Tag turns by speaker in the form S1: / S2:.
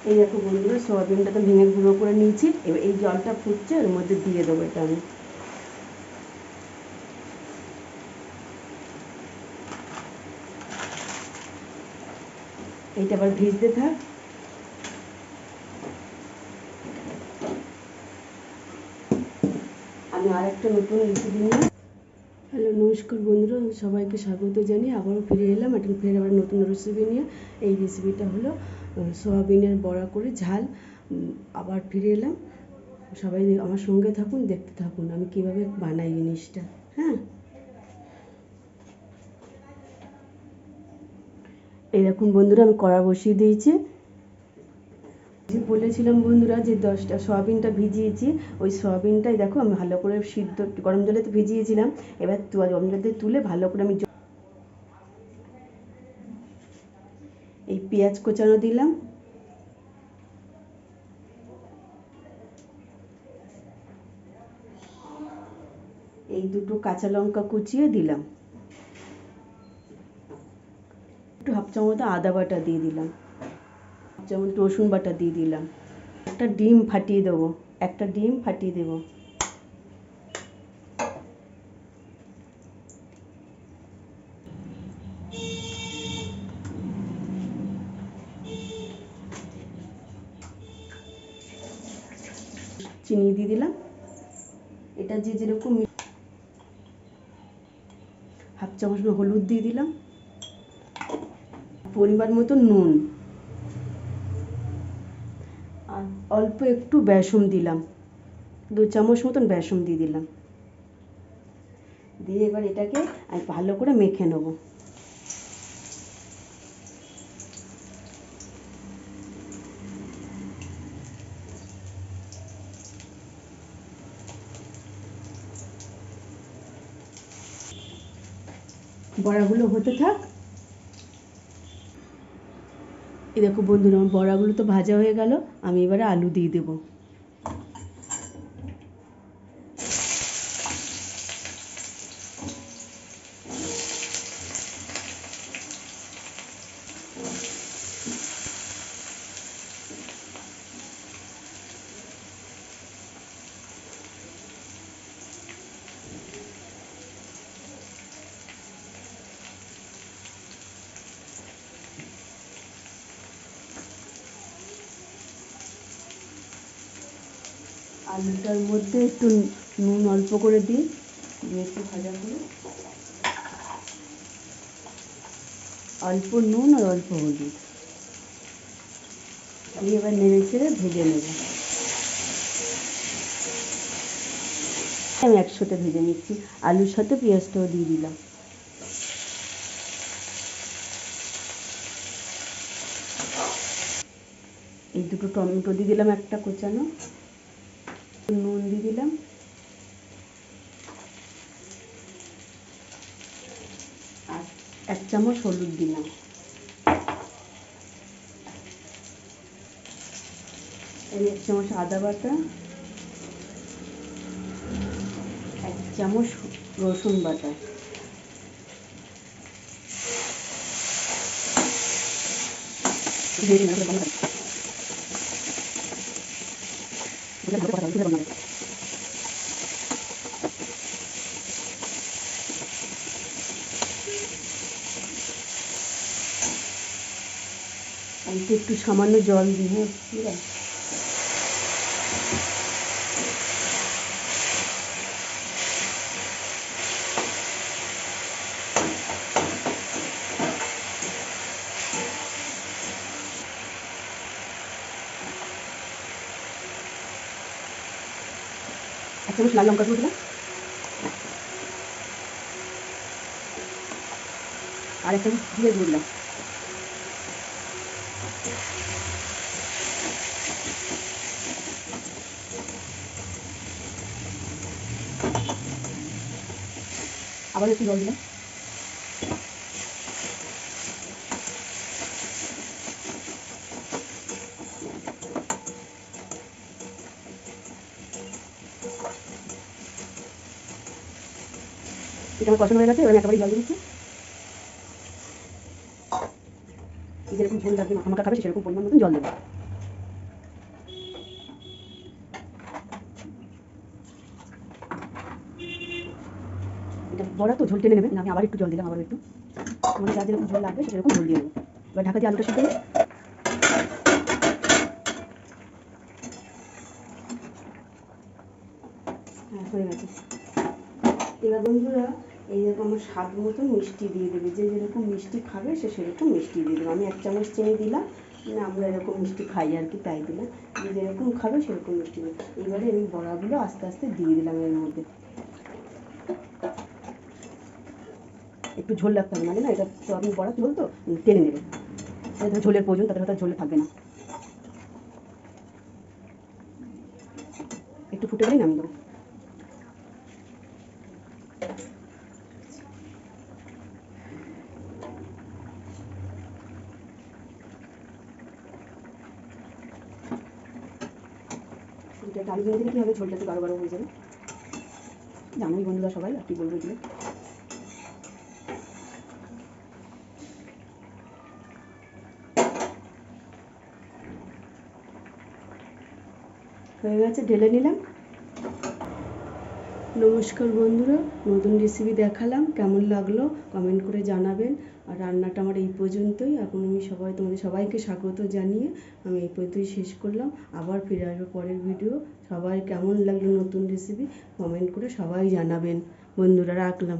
S1: এই দেখো বন্ধুরা, সোয়াবিনটা তো ভেঙে গুঁড়ো করে নিয়েছি। এবার এই জলটা ফুটছে, এর মধ্যে দিয়ে দেবো এটা আমি। এইটা আবার ভিজতে থাক। আমি আর একটা নতুন রেসিপি নিয়ে হ্যালো নমস্কার বন্ধুরা, সবাইকে স্বাগত জানিয়ে আবারও ফিরে এলাম ফের আবার নতুন রেসিপি নিয়ে। এই রেসিপিটা হলো সোয়াবিনের বড়া করে ঝাল। আবার ফিরে এলাম, সবাই আমার সঙ্গে থাকুন, দেখতে থাকুন আমি কিভাবে বানাই জিনিসটা। হ্যাঁ, এই দেখুন বন্ধুরা, আমি কড়া বসিয়ে দিয়েছি। বলেছিলাম বন্ধুরা যে 10টা সয়াবিনটা ভিজিয়েছি, ওই সয়াবিনটাই দেখো আমি ভালো করে সিদ্ধ গরম জলে তো ভিজিয়েছিলাম। এবার গরম জল দিয়ে তুলে ভালো করে আমি এই পেঁয়াজ কোচানো দিলাম, এই দুটো কাঁচা লঙ্কা কুচিয়ে দিলাম, একটু হাফ চামচ আদা বাটা দিয়ে দিলাম, হাফ চামচ রসুন বাটা দিয়ে দিলাম, একটা ডিম ফাটিয়ে দেবো, একটা ডিম ফাটিয়ে দেবো, চিনি দিয়ে দিলাম, এটা যে যেরকম, হাফ চামচ হলুদ দিয়ে দিলাম, পরিমাণ মতো নুন, আর অল্প একটু বেসন দিলাম, 2 চামচ মতন বেসন দিয়ে দিলাম। দিয়ে এবার এটাকে আমি ভালো করে মেখে নেব। বড়াগুলো হতে থাক। এই দেখো বন্ধুরা, আমার বড়াগুলো তো ভাজা হয়ে গেল। আমি এবারে আলু দিয়ে দেবো। আলুটার মধ্যে একটু নুন অল্প করে দিই, দিয়ে একটু ভাজা করে, অল্প নুন আর অল্প হলুদ দিয়ে এবার নেড়ে চেড়ে ভেজে নেব। আমি একসাথে ভেজে নিচ্ছি, আলুর সাথে পেঁয়াজটাও দিয়ে দিলাম। এই দুটো টমেটো দিয়ে দিলাম, একটা কোচানো, নুন দিয়ে দিলাম, আর 1 চামচ হলুদ দিলাম, এই 1 চামচ আদা বাটা, 1 চামচ রসুন বাটা, একটু সামান্য জল দিই। হ্যাঁ, ঠিক আছে। এক চামচ লাল লঙ্কা গুঁড়ো দিলাম, আর 1 চামচ জিরে গুঁড়ো দিলাম। আবার একটু জল দিলাম। এটা আমার কষানো হয়ে গেছে, এবার আমি একেবারে জল দিয়ে দিচ্ছি। যেরকম ঝোল লাগবে মাখা মাখা খাবে সেরকম পরিমাণ মতন জল দেবো। বড়া তো ঝোল টেনে নেবে না, আমি আবার একটু জল দিলাম, আবার একটু মানে যা যেরকম ঝোল লাগবে সেরকম ঝোল দিয়ে নেবো। এবার ঢাকা দিয়ে আলুটা সিদ্ধ হবে। হ্যাঁ, হয়ে গেছে। এবার বন্ধুরা এইরকম আমার স্বাদ মতন মিষ্টি দিয়ে দেবে, যে যেরকম মিষ্টি খাবে সে সেরকম মিষ্টি দিয়ে দেবে। আমি 1 চামচ চিনি দিলাম, মানে আমরা এরকম মিষ্টি খাই আর কি, তাই দিলাম। যে যেরকম খাবে সেরকম মিষ্টি দেবে। এবারে আমি বড়াগুলো আস্তে আস্তে দিয়ে দিলাম এর মধ্যে। একটু ঝোল রাখতে হবে, মানে না এটা তো আপনি বড়া ঝোল তো টেনে নেবে, এটা ঝোলের প্রয়োজন, তাদের হয়তো ঝোলে থাকবে না। একটু ফুটে গেলেই নামিয়ে দেবো। এটা আলু ভেজে দিলে কী হবে, ঝোলটা একটু গাঢ় গাঢ় হয়ে যাবে। জানোই বন্ধুরা সবাই, আর কি বলবো এগুলো। হয়ে গেছে, ঢেলে নিলাম। নমস্কার বন্ধুরা, নতুন রেসিপি দেখালাম, কেমন লাগলো কমেন্ট করে জানাবেন। আর রান্নাটা আমার এই পর্যন্তই। এখন আমি তোমাদের সবাইকে স্বাগত জানিয়ে আমি এই পর্যন্তই শেষ করলাম। আবার ফিরে আসবো পরের ভিডিও। সবাই কেমন লাগলো নতুন রেসিপি কমেন্ট করে সবাই জানাবেন। বন্ধুরা রাখলাম।